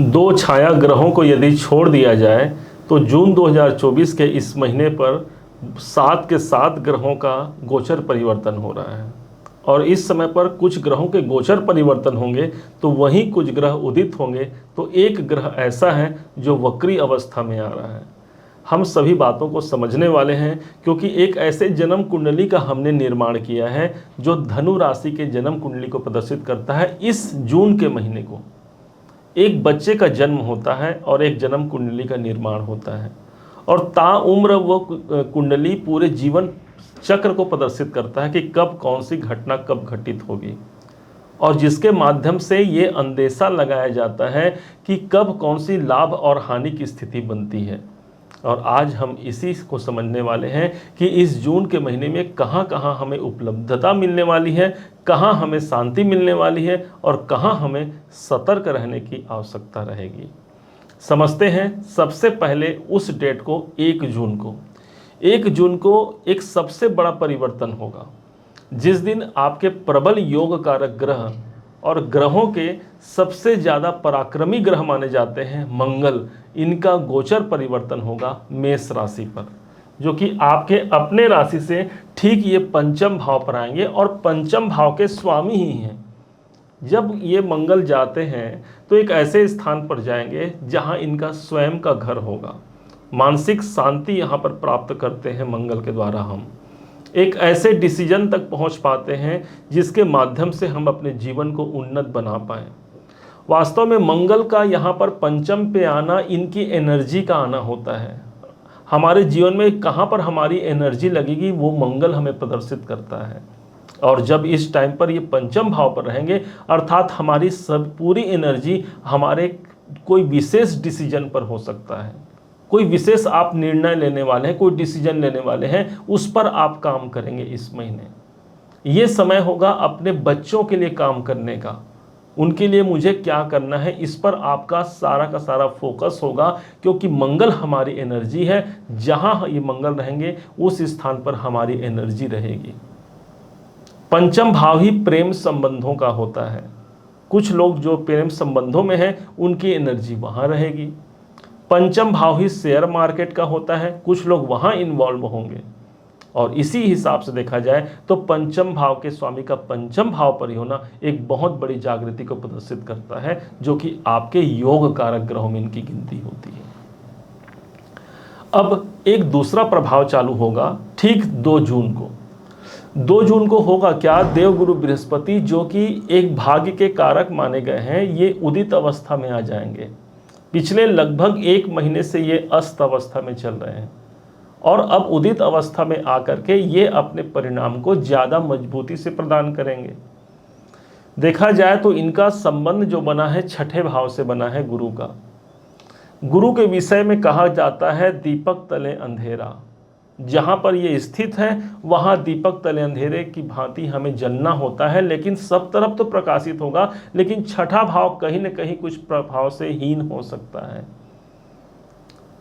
दो छाया ग्रहों को यदि छोड़ दिया जाए तो जून 2024 के इस महीने पर 7 के 7 ग्रहों का गोचर परिवर्तन हो रहा है। और इस समय पर कुछ ग्रहों के गोचर परिवर्तन होंगे तो वहीं कुछ ग्रह उदित होंगे। तो एक ग्रह ऐसा है जो वक्री अवस्था में आ रहा है। हम सभी बातों को समझने वाले हैं क्योंकि एक ऐसे जन्म कुंडली का हमने निर्माण किया है जो धनु राशि के जन्म कुंडली को प्रदर्शित करता है। इस जून के महीने को एक बच्चे का जन्म होता है और एक जन्म कुंडली का निर्माण होता है और ताउम्र वो कुंडली पूरे जीवन चक्र को प्रदर्शित करता है कि कब कौन सी घटना कब घटित होगी और जिसके माध्यम से ये अंदेशा लगाया जाता है कि कब कौन सी लाभ और हानि की स्थिति बनती है। और आज हम इसी को समझने वाले हैं कि इस जून के महीने में कहाँ कहाँ हमें उपलब्धता मिलने वाली है, कहाँ हमें शांति मिलने वाली है और कहाँ हमें सतर्क रहने की आवश्यकता रहेगी। समझते हैं सबसे पहले उस डेट को 1 जून को। 1 जून को एक सबसे बड़ा परिवर्तन होगा जिस दिन आपके प्रबल योग कारक ग्रह और ग्रहों के सबसे ज़्यादा पराक्रमी ग्रह माने जाते हैं मंगल, इनका गोचर परिवर्तन होगा मेष राशि पर, जो कि आपके अपने राशि से ठीक ये पंचम भाव पर आएंगे और पंचम भाव के स्वामी ही हैं। जब ये मंगल जाते हैं तो एक ऐसे स्थान पर जाएंगे जहां इनका स्वयं का घर होगा। मानसिक शांति यहाँ पर प्राप्त करते हैं मंगल के द्वारा। हम एक ऐसे डिसीजन तक पहुँच पाते हैं जिसके माध्यम से हम अपने जीवन को उन्नत बना पाएँ। वास्तव में मंगल का यहाँ पर पंचम पे आना इनकी एनर्जी का आना होता है। हमारे जीवन में कहाँ पर हमारी एनर्जी लगेगी वो मंगल हमें प्रदर्शित करता है। और जब इस टाइम पर ये पंचम भाव पर रहेंगे अर्थात हमारी सब पूरी एनर्जी हमारे कोई विशेष डिसीजन पर हो सकता है। कोई विशेष आप निर्णय लेने वाले हैं, कोई डिसीजन लेने वाले हैं, उस पर आप काम करेंगे। इस महीने ये समय होगा अपने बच्चों के लिए काम करने का। उनके लिए मुझे क्या करना है इस पर आपका सारा का सारा फोकस होगा क्योंकि मंगल हमारी एनर्जी है। जहां ये मंगल रहेंगे उस स्थान पर हमारी एनर्जी रहेगी। पंचम भाव ही प्रेम संबंधों का होता है। कुछ लोग जो प्रेम संबंधों में हैं उनकी एनर्जी वहां रहेगी। पंचम भाव ही शेयर मार्केट का होता है, कुछ लोग वहां इन्वॉल्व होंगे। और इसी हिसाब से देखा जाए तो पंचम भाव के स्वामी का पंचम भाव पर ही होना एक बहुत बड़ी जागृति को प्रदर्शित करता है, जो कि आपके योग कारक ग्रहों में इनकी गिनती होती है। अब एक दूसरा प्रभाव चालू होगा ठीक 2 जून को। 2 जून को होगा क्या, देवगुरु बृहस्पति जो कि एक भाग्य के कारक माने गए हैं, ये उदित अवस्था में आ जाएंगे। पिछले लगभग 1 महीने से ये अस्त अवस्था में चल रहे हैं और अब उदित अवस्था में आकर के ये अपने परिणाम को ज़्यादा मजबूती से प्रदान करेंगे। देखा जाए तो इनका संबंध जो बना है 6ठे भाव से बना है गुरु का। गुरु के विषय में कहा जाता है दीपक तले अंधेरा। जहाँ पर ये स्थित है वहाँ दीपक तले अंधेरे की भांति हमें जलना होता है, लेकिन सब तरफ तो प्रकाशित होगा, लेकिन 6ठा भाव कहीं न कहीं कुछ प्रभाव से हीन हो सकता है।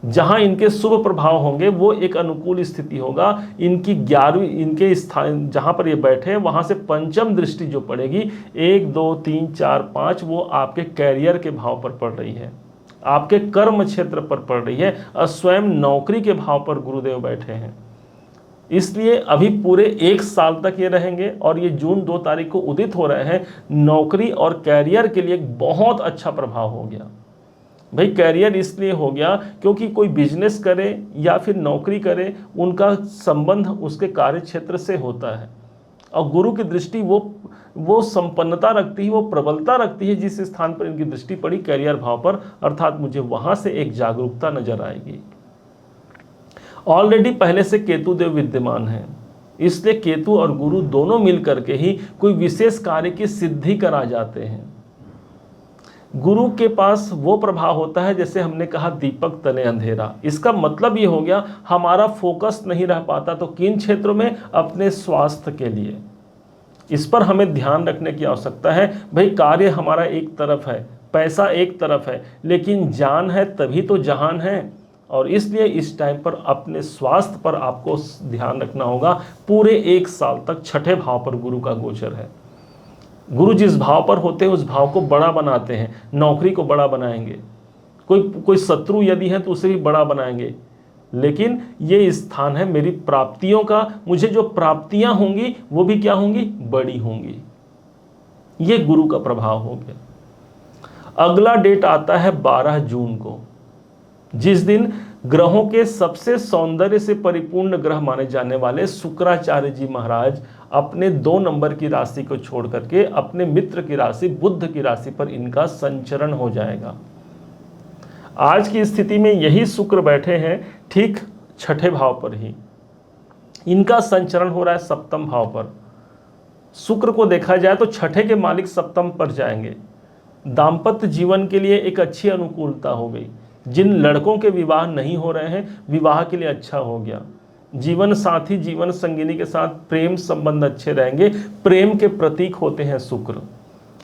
जहां इनके शुभ प्रभाव होंगे वो एक अनुकूल स्थिति होगा। इनकी 11वीं इनके स्थान जहां पर ये बैठे वहां से पंचम दृष्टि जो पड़ेगी 1 2 3 4 5 वो आपके कैरियर के भाव पर पड़ रही है, आपके कर्म क्षेत्र पर पड़ रही है और स्वयं नौकरी के भाव पर गुरुदेव बैठे हैं। इसलिए अभी पूरे 1 साल तक ये रहेंगे और ये जून 2 तारीख को उदित हो रहे हैं। नौकरी और कैरियर के लिए एक बहुत अच्छा प्रभाव हो गया। भाई कैरियर इसलिए हो गया क्योंकि कोई बिजनेस करे या फिर नौकरी करे उनका संबंध उसके कार्य क्षेत्र से होता है और गुरु की दृष्टि वो संपन्नता रखती है, वो प्रबलता रखती है जिस स्थान पर इनकी दृष्टि पड़ी कैरियर भाव पर, अर्थात मुझे वहां से एक जागरूकता नजर आएगी। ऑलरेडी पहले से केतु देव विद्यमान है, इसलिए केतु और गुरु दोनों मिलकर के ही कोई विशेष कार्य की सिद्धि करा जाते हैं। गुरु के पास वो प्रभाव होता है जैसे हमने कहा दीपक तले अंधेरा। इसका मतलब ये हो गया हमारा फोकस नहीं रह पाता तो किन क्षेत्रों में, अपने स्वास्थ्य के लिए। इस पर हमें ध्यान रखने की आवश्यकता है। भाई कार्य हमारा एक तरफ है, पैसा एक तरफ है, लेकिन जान है तभी तो जहान है। और इसलिए इस टाइम पर अपने स्वास्थ्य पर आपको ध्यान रखना होगा। पूरे 1 साल तक 6ठे भाव पर गुरु का गोचर है। गुरु जिस भाव पर होते हैं उस भाव को बड़ा बनाते हैं, नौकरी को बड़ा बनाएंगे, कोई शत्रु यदि है तो उसे भी बड़ा बनाएंगे। लेकिन ये स्थान है मेरी प्राप्तियों का, मुझे जो प्राप्तियां होंगी वो भी क्या होंगी, बड़ी होंगी। ये गुरु का प्रभाव हो गया। अगला डेट आता है 12 जून को, जिस दिन ग्रहों के सबसे सौंदर्य से परिपूर्ण ग्रह माने जाने वाले शुक्राचार्य जी महाराज अपने 2 नंबर की राशि को छोड़ करके अपने मित्र की राशि बुध की राशि पर इनका संचरण हो जाएगा। आज की स्थिति में यही शुक्र बैठे हैं ठीक 6ठे भाव पर ही, इनका संचरण हो रहा है 7म भाव पर। शुक्र को देखा जाए तो 6ठे के मालिक 7म पर जाएंगे। दाम्पत्य जीवन के लिए एक अच्छी अनुकूलता हो गई। जिन लड़कों के विवाह नहीं हो रहे हैं, विवाह के लिए अच्छा हो गया। जीवन साथी जीवन संगिनी के साथ प्रेम संबंध अच्छे रहेंगे। प्रेम के प्रतीक होते हैं शुक्र,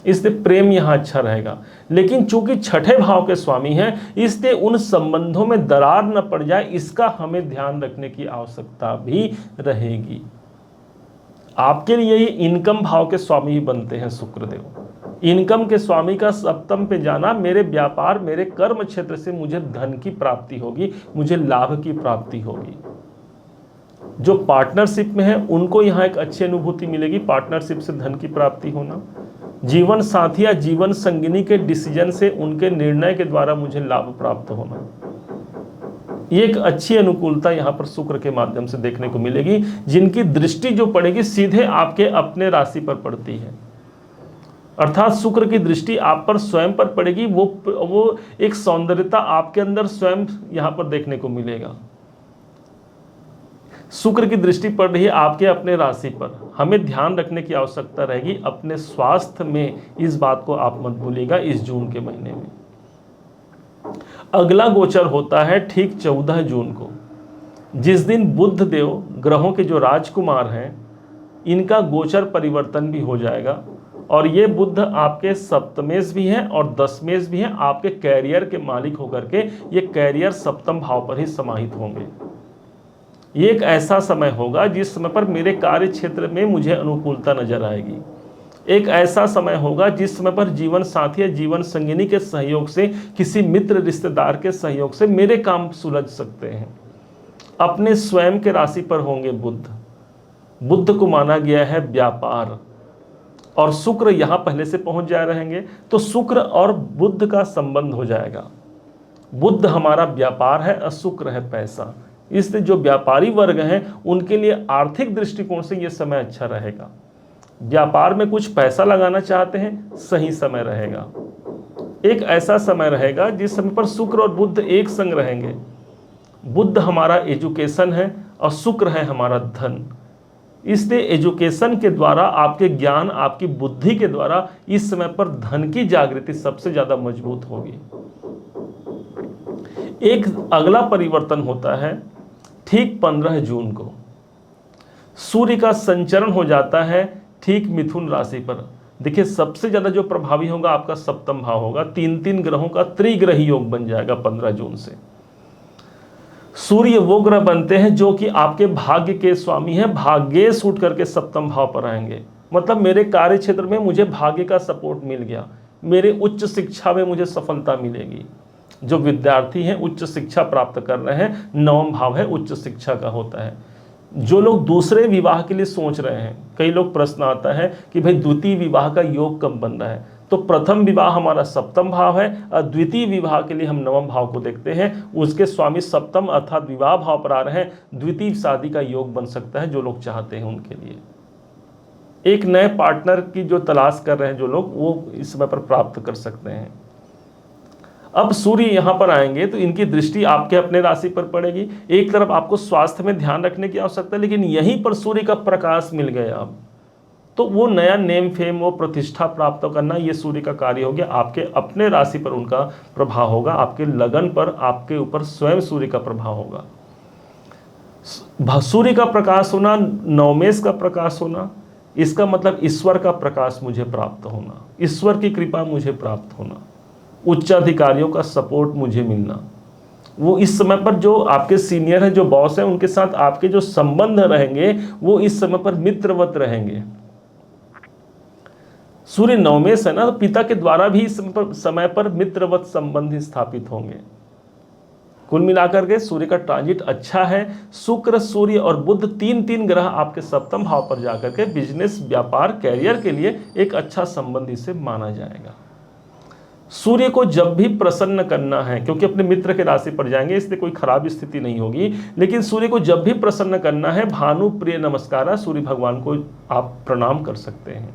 इसलिए प्रेम यहाँ अच्छा रहेगा। लेकिन चूंकि 6ठे भाव के स्वामी हैं, इसलिए उन संबंधों में दरार न पड़ जाए, इसका हमें ध्यान रखने की आवश्यकता भी रहेगी। आपके लिए ही इनकम भाव के स्वामी ही बनते हैं शुक्रदेव। इनकम के स्वामी का 7म पे जाना, मेरे व्यापार मेरे कर्म क्षेत्र से मुझे धन की प्राप्ति होगी, मुझे लाभ की प्राप्ति होगी। जो पार्टनरशिप में है उनको यहाँ एक अच्छी अनुभूति मिलेगी, पार्टनरशिप से धन की प्राप्ति होना। जीवन साथी या जीवन संगिनी के डिसीजन से, उनके निर्णय के द्वारा मुझे लाभ प्राप्त होना, ये एक अच्छी अनुकूलता यहाँ पर शुक्र के माध्यम से देखने को मिलेगी। जिनकी दृष्टि जो पड़ेगी सीधे आपके अपने राशि पर पड़ती है, अर्थात शुक्र की दृष्टि आप पर स्वयं पर पड़ेगी। वो एक सौंदर्यता आपके अंदर स्वयं यहाँ पर देखने को मिलेगा। शुक्र की दृष्टि पड़ रही है आपके अपने राशि पर। हमें ध्यान रखने की आवश्यकता रहेगी अपने स्वास्थ्य में, इस बात को आप मत भूलिएगा इस जून के महीने में। अगला गोचर होता है ठीक 14 जून को, जिस दिन बुध देव ग्रहों के जो राजकुमार हैं, इनका गोचर परिवर्तन भी हो जाएगा। और ये बुध आपके सप्तमेश भी हैं और दशमेश भी हैं। आपके कैरियर के मालिक होकर के ये कैरियर 7म भाव पर ही समाहित होंगे। ये एक ऐसा समय होगा जिस समय पर मेरे कार्य क्षेत्र में मुझे अनुकूलता नजर आएगी। एक ऐसा समय होगा जिस समय पर जीवन साथी या जीवन संगिनी के सहयोग से, किसी मित्र रिश्तेदार के सहयोग से मेरे काम सुलझ सकते हैं। अपने स्वयं के राशि पर होंगे बुध। बुध को माना गया है व्यापार, और शुक्र यहाँ पहले से पहुंच जा रहेंगे, तो शुक्र और बुध का संबंध हो जाएगा। बुध हमारा व्यापार है और शुक्र है पैसा। इसलिए जो व्यापारी वर्ग हैं उनके लिए आर्थिक दृष्टिकोण से यह समय अच्छा रहेगा। व्यापार में कुछ पैसा लगाना चाहते हैं, सही समय रहेगा। एक ऐसा समय रहेगा जिस समय पर शुक्र और बुध एक संग रहेंगे। बुध हमारा एजुकेशन है और शुक्र है हमारा धन। इसलिए एजुकेशन के द्वारा, आपके ज्ञान, आपकी बुद्धि के द्वारा इस समय पर धन की जागृति सबसे ज्यादा मजबूत होगी। एक अगला परिवर्तन होता है ठीक 15 जून को, सूर्य का संचरण हो जाता है ठीक मिथुन राशि पर। देखिए सबसे ज्यादा जो प्रभावी होगा आपका 7म भाव होगा। 3 ग्रहों का त्रिग्रही योग बन जाएगा 15 जून से। सूर्य वो ग्रह बनते हैं जो कि आपके भाग्य के स्वामी हैं। भाग्येश उठ करके 7म भाव पर आएंगे, मतलब मेरे कार्य क्षेत्र में मुझे भाग्य का सपोर्ट मिल गया, मेरे उच्च शिक्षा में मुझे सफलता मिलेगी। जो विद्यार्थी हैं उच्च शिक्षा प्राप्त कर रहे हैं, 9वां भाव है उच्च शिक्षा का होता है। जो लोग दूसरे विवाह के लिए सोच रहे हैं, कई लोग प्रश्न आता है कि भाई द्वितीय विवाह का योग कब बन रहा है, तो प्रथम विवाह हमारा 7म भाव है और द्वितीय विवाह के लिए हम 9वां भाव को देखते हैं। उसके स्वामी 7म अर्थात विवाह भाव पर आ रहे हैं। द्वितीय शादी का योग बन सकता है जो लोग चाहते हैं उनके लिए। एक नए पार्टनर की जो तलाश कर रहे हैं जो लोग, वो इस समय पर प्राप्त कर सकते हैं। अब सूर्य यहाँ पर आएंगे तो इनकी दृष्टि आपके अपने राशि पर पड़ेगी। एक तरफ आपको स्वास्थ्य में ध्यान रखने की आवश्यकता है, लेकिन यहीं पर सूर्य का प्रकाश मिल गया अब, तो वो नया नेम फेम, वो प्रतिष्ठा प्राप्त करना, ये सूर्य का कार्य हो गया। आपके अपने राशि पर उनका प्रभाव होगा, आपके लगन पर, आपके ऊपर स्वयं सूर्य का प्रभाव होगा। सूर्य का प्रकाश होना, नवमेश का प्रकाश होना, इसका मतलब ईश्वर का प्रकाश मुझे प्राप्त होना, ईश्वर की कृपा मुझे प्राप्त होना, उच्चाधिकारियों का सपोर्ट मुझे मिलना। वो इस समय पर जो आपके सीनियर हैं, जो बॉस हैं, उनके साथ आपके जो संबंध रहेंगे वो इस समय पर मित्रवत रहेंगे। सूर्य नवमेश है ना, तो पिता के द्वारा भी इस समय पर मित्रवत संबंध स्थापित होंगे। कुल मिलाकर के सूर्य का ट्रांजिट अच्छा है। शुक्र, सूर्य और बुध तीन ग्रह आपके सप्तम भाव पर जाकर के बिजनेस, व्यापार, कैरियर के लिए एक अच्छा संबंध इसे माना जाएगा। सूर्य को जब भी प्रसन्न करना है, क्योंकि अपने मित्र के राशि पर जाएंगे इसलिए कोई खराब स्थिति नहीं होगी, लेकिन सूर्य को जब भी प्रसन्न करना है, भानु प्रिय नमस्कार, सूर्य भगवान को आप प्रणाम कर सकते हैं।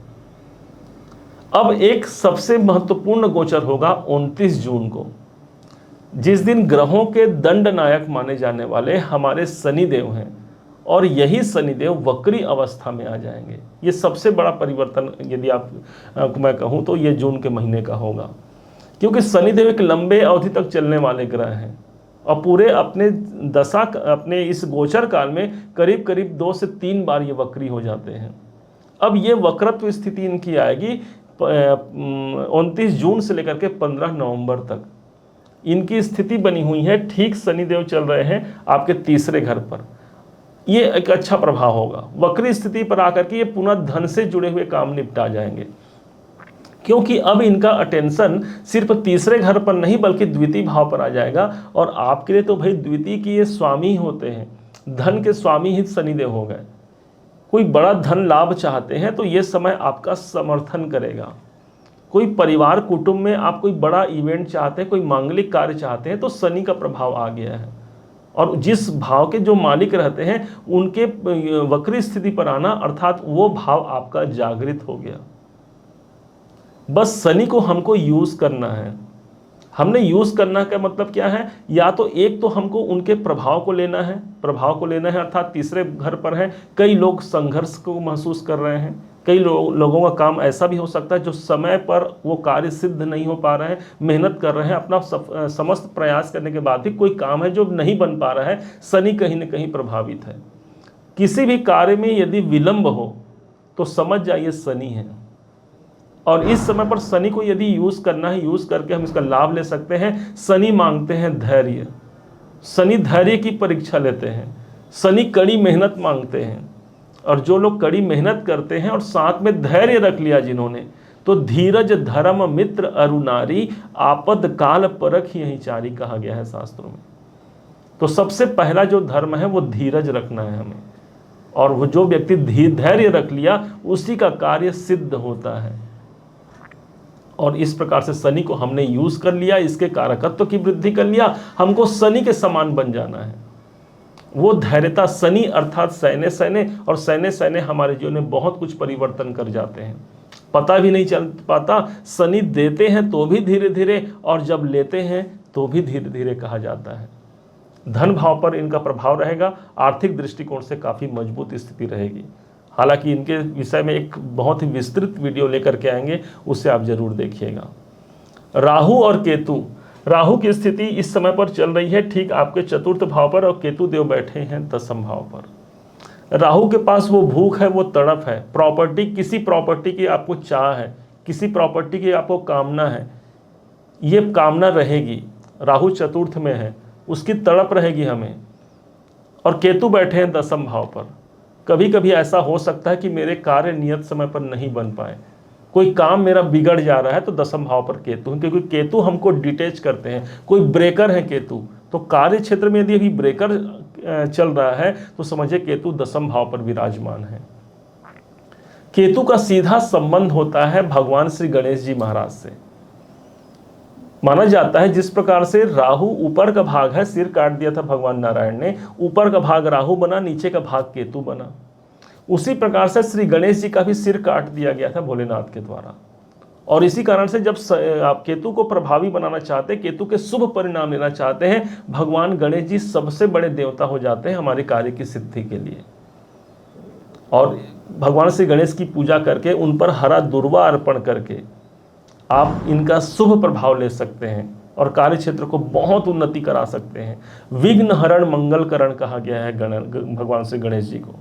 अब एक सबसे महत्वपूर्ण गोचर होगा 29 जून को, जिस दिन ग्रहों के दंड नायक माने जाने वाले हमारे शनिदेव हैं, और यही शनिदेव वक्री अवस्था में आ जाएंगे। ये सबसे बड़ा परिवर्तन यदि आप मैं कहूँ तो ये जून के महीने का होगा, क्योंकि शनिदेव एक लंबे अवधि तक चलने वाले ग्रह हैं और पूरे अपने इस गोचर काल में करीब करीब 2 से 3 बार ये वक्री हो जाते हैं। अब ये वक्रत्व स्थिति इनकी आएगी 29 जून से लेकर के 15 नवंबर तक इनकी स्थिति बनी हुई है। ठीक शनिदेव चल रहे हैं आपके तीसरे घर पर, ये एक अच्छा प्रभाव होगा। वक्री स्थिति पर आकर के ये पुनः धन से जुड़े हुए काम निपटा जाएंगे, क्योंकि अब इनका अटेंशन सिर्फ तीसरे घर पर नहीं बल्कि द्वितीय भाव पर आ जाएगा। और आपके लिए तो भाई द्वितीय की ये स्वामी होते हैं, धन के स्वामी ही शनिदेव हो गए। कोई बड़ा धन लाभ चाहते हैं तो ये समय आपका समर्थन करेगा। कोई परिवार कुटुंब में आप कोई बड़ा इवेंट चाहते हैं, कोई मांगलिक कार्य चाहते हैं, तो शनि का प्रभाव आ गया है। और जिस भाव के जो मालिक रहते हैं उनके वक्री स्थिति पर आना, अर्थात वो भाव आपका जागृत हो गया। बस शनि को हमको यूज करना है। हमने यूज करना का मतलब क्या है, या तो एक तो हमको उनके प्रभाव को लेना है, अर्थात तीसरे घर पर है। कई लोग संघर्ष को महसूस कर रहे हैं, कई लोगों का काम ऐसा भी हो सकता है जो समय पर वो कार्य सिद्ध नहीं हो पा रहे हैं, मेहनत कर रहे हैं, अपना समस्त प्रयास करने के बाद भी कोई काम है जो नहीं बन पा रहा है। शनि कहीं न कहीं प्रभावित है। किसी भी कार्य में यदि विलंब हो तो समझ जाइए शनि है। और इस समय पर शनि को यदि यूज करना है, यूज करके हम इसका लाभ ले सकते हैं। शनि मांगते हैं धैर्य, शनि धैर्य की परीक्षा लेते हैं, शनि कड़ी मेहनत मांगते हैं। और जो लोग कड़ी मेहनत करते हैं और साथ में धैर्य रख लिया जिन्होंने, तो धीरज धर्म मित्र अरुनारी, आपद काल परख यही चारी कहा गया है शास्त्रों में। तो सबसे पहला जो धर्म है वो धीरज रखना है हमें, और वो जो व्यक्ति धैर्य रख लिया उसी का कार्य सिद्ध होता है। और इस प्रकार से शनि को हमने यूज कर लिया, इसके कारकत्व की वृद्धि कर लिया, हमको शनि के समान बन जाना है। वो धैर्यता शनि अर्थात सैन्य और सैन्य हमारे जीवन में बहुत कुछ परिवर्तन कर जाते हैं, पता भी नहीं चल पाता। शनि देते हैं तो भी धीरे धीरे, और जब लेते हैं तो भी धीरे धीरे कहा जाता है। धन भाव पर इनका प्रभाव रहेगा, आर्थिक दृष्टिकोण से काफी मजबूत स्थिति रहेगी। हालांकि इनके विषय में एक बहुत ही विस्तृत वीडियो लेकर के आएंगे, उससे आप जरूर देखिएगा। राहु और केतु, राहु की स्थिति इस समय पर चल रही है ठीक आपके चतुर्थ भाव पर, और केतु देव बैठे हैं दसम भाव पर। राहु के पास वो भूख है, वो तड़प है, प्रॉपर्टी, किसी प्रॉपर्टी की आपको चाह है, किसी प्रॉपर्टी की आपको कामना है, ये कामना रहेगी। राहु चतुर्थ में है, उसकी तड़प रहेगी हमें। और केतु बैठे हैं दसम भाव पर। कभी कभी ऐसा हो सकता है कि मेरे कार्य नियत समय पर नहीं बन पाए, कोई काम मेरा बिगड़ जा रहा है, तो दसम भाव पर केतु, क्योंकि केतु हमको डिटेच करते हैं। कोई ब्रेकर है केतु, तो कार्य क्षेत्र में यदि अभी ब्रेकर चल रहा है तो समझिए केतु दसम भाव पर विराजमान है। केतु का सीधा संबंध होता है भगवान श्री गणेश जी महाराज से। माना जाता है जिस प्रकार से राहु ऊपर का भाग है, सिर काट दिया था भगवान नारायण ने, ऊपर का भाग राहु बना, नीचे का भाग केतु बना। उसी प्रकार से श्री गणेश जी का भी सिर काट दिया गया था भोलेनाथ के द्वारा। और इसी कारण से जब आप केतु को प्रभावी बनाना चाहते हैं, केतु के शुभ परिणाम लेना चाहते हैं, भगवान गणेश जी सबसे बड़े देवता हो जाते हैं हमारे कार्य की सिद्धि के लिए। और भगवान श्री गणेश की पूजा करके उन पर हरा दुर्वा अर्पण करके आप इनका शुभ प्रभाव ले सकते हैं और कार्य क्षेत्र को बहुत उन्नति करा सकते हैं। विघ्न हरण मंगल करण कहा गया है भगवान श्री गणेश जी को।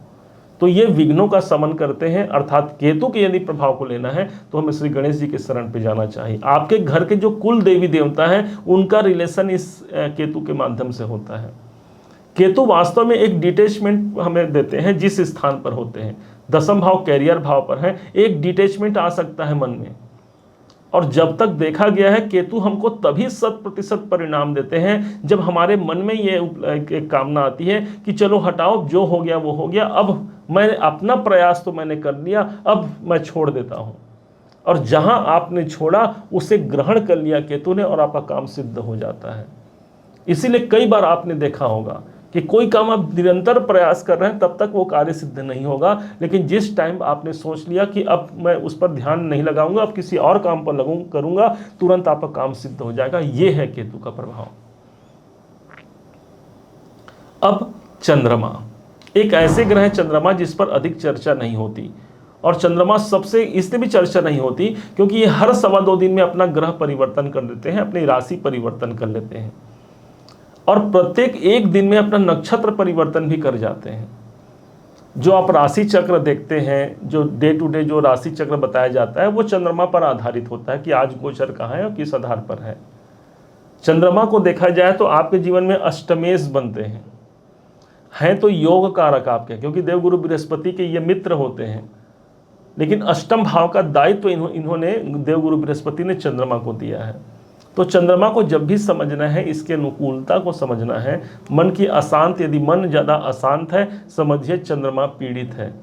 तो ये विघ्नों का समन करते हैं, अर्थात केतु के यदि प्रभाव को लेना है तो हमें श्री गणेश जी के शरण पे जाना चाहिए। आपके घर के जो कुल देवी देवता हैं उनका रिलेशन इस केतु के माध्यम से होता है। केतु वास्तव में एक डिटेचमेंट हमें देते हैं जिस स्थान पर होते हैं। दसम भाव कैरियर भाव पर है, एक डिटैचमेंट आ सकता है मन में। और जब तक देखा गया है केतु हमको तभी 100% परिणाम देते हैं जब हमारे मन में ये एक कामना आती है कि चलो हटाओ, जो हो गया वो हो गया, अब मैंने अपना प्रयास तो मैंने कर लिया, अब मैं छोड़ देता हूं। और जहां आपने छोड़ा उसे ग्रहण कर लिया केतु ने और आपका काम सिद्ध हो जाता है। इसीलिए कई बार आपने देखा होगा कि कोई काम आप निरंतर प्रयास कर रहे हैं तब तक वो कार्य सिद्ध नहीं होगा, लेकिन जिस टाइम आपने सोच लिया कि अब मैं उस पर ध्यान नहीं लगाऊंगा, अब किसी और काम पर करूंगा, तुरंत आपका काम सिद्ध हो जाएगा। ये है केतु का प्रभाव। अब चंद्रमा, एक ऐसे ग्रह है चंद्रमा जिस पर अधिक चर्चा नहीं होती, और चंद्रमा सबसे इसलिए भी चर्चा नहीं होती क्योंकि ये हर 2.25 दिन में अपना ग्रह परिवर्तन कर देते हैं, अपनी राशि परिवर्तन कर लेते हैं, और प्रत्येक एक दिन में अपना नक्षत्र परिवर्तन भी कर जाते हैं। जो आप राशि चक्र देखते हैं, जो डे टू डे जो राशि चक्र बताया जाता है, वो चंद्रमा पर आधारित होता है कि आज गोचर कहाँ है और किस आधार पर है। चंद्रमा को देखा जाए तो आपके जीवन में अष्टमेश बनते हैं तो योग कारक आपके, क्योंकि देवगुरु बृहस्पति के ये मित्र होते हैं, लेकिन अष्टम भाव का दायित्व इन्होंने देवगुरु बृहस्पति ने चंद्रमा को दिया है। तो चंद्रमा को जब भी समझना है, इसके अनुकूलता को समझना है। मन की अशांत, यदि मन ज़्यादा अशांत है, समझिए चंद्रमा पीड़ित है।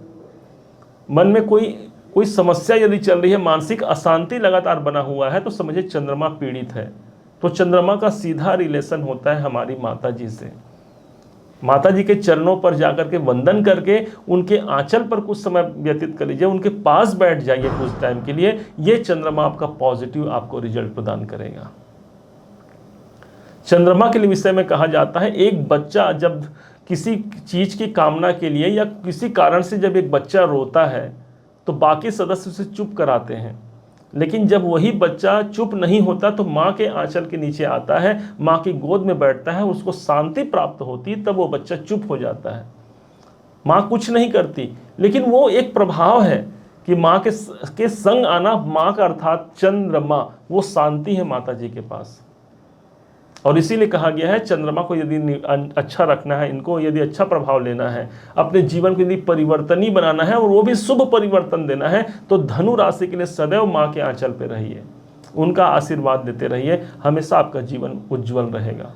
मन में कोई समस्या यदि चल रही है, मानसिक अशांति लगातार बना हुआ है, तो समझिए चंद्रमा पीड़ित है। तो चंद्रमा का सीधा रिलेशन होता है हमारी माता जी से। माता जी के चरणों पर जाकर के वंदन करके उनके आंचल पर कुछ समय व्यतीत कर लीजिए, उनके पास बैठ जाइए कुछ टाइम के लिए, ये चंद्रमा आपका पॉजिटिव आपको रिजल्ट प्रदान करेगा। चंद्रमा के विषय में कहा जाता है, एक बच्चा जब किसी चीज की कामना के लिए या किसी कारण से जब एक बच्चा रोता है तो बाकी सदस्य उसे चुप कराते हैं, लेकिन जब वही बच्चा चुप नहीं होता तो माँ के आंचल के नीचे आता है, माँ की गोद में बैठता है, उसको शांति प्राप्त होती है, तब वो बच्चा चुप हो जाता है। माँ कुछ नहीं करती, लेकिन वो एक प्रभाव है कि माँ के संग आना, माँ का अर्थात चंद्रमा, वो शांति है माता जी के पास। और इसीलिए कहा गया है चंद्रमा को यदि अच्छा रखना है, इनको यदि अच्छा प्रभाव लेना है, अपने जीवन को यदि परिवर्तनीय बनाना है और वो भी शुभ परिवर्तन देना है, तो धनु राशि के लिए सदैव माँ के आंचल पे रहिए, उनका आशीर्वाद देते रहिए, हमेशा आपका जीवन उज्जवल रहेगा।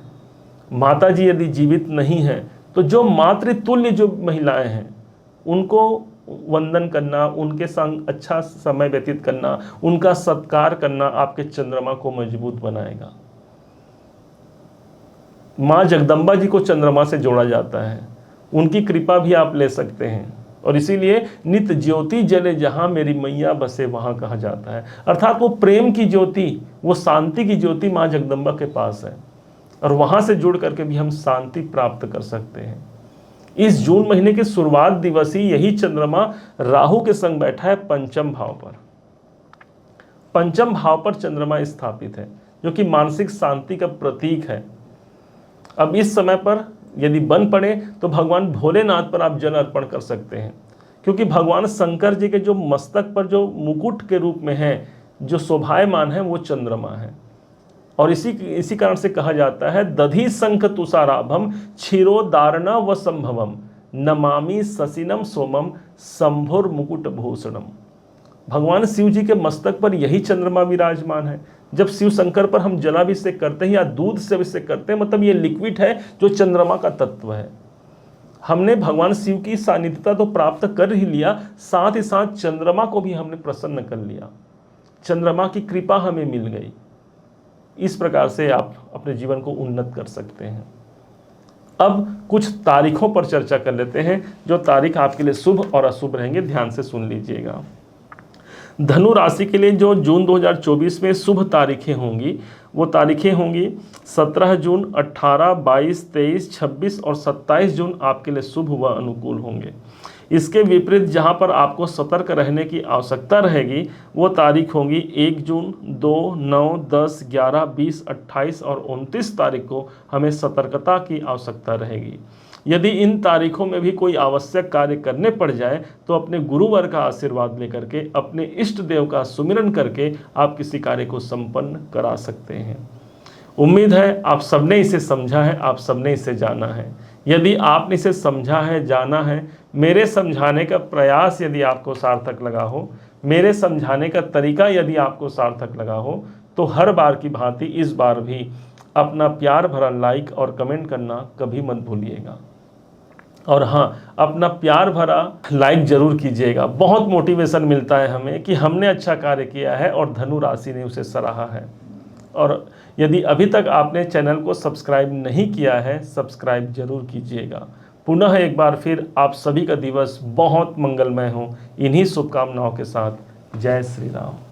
माता जी यदि जीवित नहीं है तो जो मातृतुल्य जो महिलाएं हैं उनको वंदन करना, उनके संग अच्छा समय व्यतीत करना, उनका सत्कार करना आपके चंद्रमा को मजबूत बनाएगा। माँ जगदम्बा जी को चंद्रमा से जोड़ा जाता है, उनकी कृपा भी आप ले सकते हैं, और इसीलिए नित ज्योति जले जहाँ मेरी मैया बसे वहाँ कहा जाता है। अर्थात वो प्रेम की ज्योति, वो शांति की ज्योति माँ जगदम्बा के पास है, और वहाँ से जुड़ करके भी हम शांति प्राप्त कर सकते हैं। इस जून महीने के शुरुआत दिवस ही यही चंद्रमा राहु के संग बैठा है पंचम भाव पर। पंचम भाव पर चंद्रमा स्थापित है, जो कि मानसिक शांति का प्रतीक है। अब इस समय पर यदि बन पड़े तो भगवान भोलेनाथ पर आप जल अर्पण कर सकते हैं, क्योंकि भगवान शंकर जी के जो मस्तक पर जो मुकुट के रूप में है, जो शोभायमान है, वो चंद्रमा है। और इसी कारण से कहा जाता है, दधि शंख तुषाराभम क्षीरोदारणा व संभवम नमामि शशिनम सोमम शंभुर मुकुट भूषणम। भगवान शिव जी के मस्तक पर यही चंद्रमा विराजमान है। जब शिव शंकर पर हम जलाभिषेक करते हैं या दूध से अभिषेक करते हैं, मतलब ये लिक्विड है जो चंद्रमा का तत्व है। हमने भगवान शिव की सानिध्यता तो प्राप्त कर ही लिया, साथ ही साथ चंद्रमा को भी हमने प्रसन्न कर लिया, चंद्रमा की कृपा हमें मिल गई। इस प्रकार से आप अपने जीवन को उन्नत कर सकते हैं। अब कुछ तारीखों पर चर्चा कर लेते हैं, जो तारीख आपके लिए शुभ और अशुभ रहेंगे, ध्यान से सुन लीजिएगा। धनु राशि के लिए जो जून 2024 में शुभ तारीखें होंगी, वो तारीखें होंगी 17 जून, 18, 22, 23, 26 और 27 जून आपके लिए शुभ व अनुकूल होंगे। इसके विपरीत जहां पर आपको सतर्क रहने की आवश्यकता रहेगी, वो तारीख होंगी 1 जून, 2, 9, 10, 11, 20, 28 और 29 तारीख को हमें सतर्कता की आवश्यकता रहेगी। यदि इन तारीखों में भी कोई आवश्यक कार्य करने पड़ जाए तो अपने गुरुवर का आशीर्वाद लेकर के, अपने इष्ट देव का सुमिरन करके आप किसी कार्य को संपन्न करा सकते हैं। उम्मीद है आप सबने इसे समझा है, आप सबने इसे जाना है। यदि आपने इसे समझा है, जाना है, मेरे समझाने का प्रयास यदि आपको सार्थक लगा हो, मेरे समझाने का तरीका यदि आपको सार्थक लगा हो, तो हर बार की भांति इस बार भी अपना प्यार भरा लाइक और कमेंट करना कभी मत भूलिएगा। और हाँ, अपना प्यार भरा लाइक जरूर कीजिएगा। बहुत मोटिवेशन मिलता है हमें कि हमने अच्छा कार्य किया है और धनु राशि ने उसे सराहा है। और यदि अभी तक आपने चैनल को सब्सक्राइब नहीं किया है, सब्सक्राइब जरूर कीजिएगा। पुनः एक बार फिर आप सभी का दिवस बहुत मंगलमय हो, इन्हीं शुभकामनाओं के साथ। जय श्री राम।